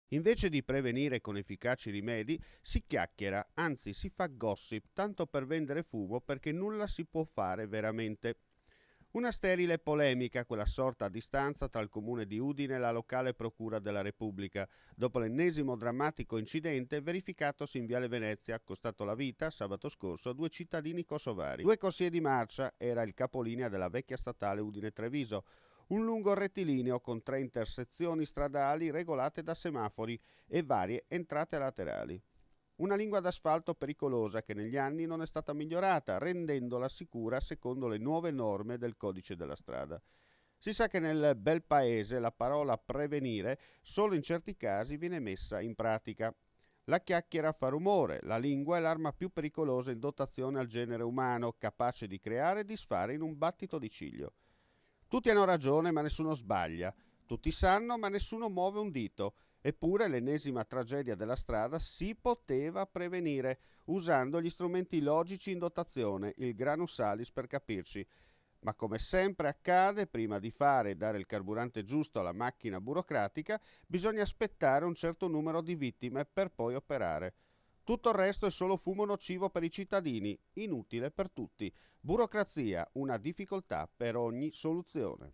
Invece di prevenire con efficaci rimedi, si chiacchiera, anzi si fa gossip, tanto per vendere fumo perché nulla si può fare veramente. Una sterile polemica, quella sorta a distanza tra il comune di Udine e la locale procura della Repubblica, dopo l'ennesimo drammatico incidente verificatosi in Viale Venezia, costato la vita sabato scorso a due cittadini kosovari. Due corsie di marcia era il capolinea della vecchia statale Udine-Treviso, un lungo rettilineo con 3 intersezioni stradali regolate da semafori e varie entrate laterali. Una lingua d'asfalto pericolosa che negli anni non è stata migliorata, rendendola sicura secondo le nuove norme del codice della strada. Si sa che nel bel paese la parola prevenire solo in certi casi viene messa in pratica. La chiacchiera fa rumore, la lingua è l'arma più pericolosa in dotazione al genere umano, capace di creare e disfare in un battito di ciglio. Tutti hanno ragione, ma nessuno sbaglia. Tutti sanno, ma nessuno muove un dito. Eppure l'ennesima tragedia della strada si poteva prevenire usando gli strumenti logici in dotazione, il granus salis per capirci. Ma come sempre accade, prima di fare e dare il carburante giusto alla macchina burocratica, bisogna aspettare un certo numero di vittime per poi operare. Tutto il resto è solo fumo nocivo per i cittadini, inutile per tutti. Burocrazia, una difficoltà per ogni soluzione.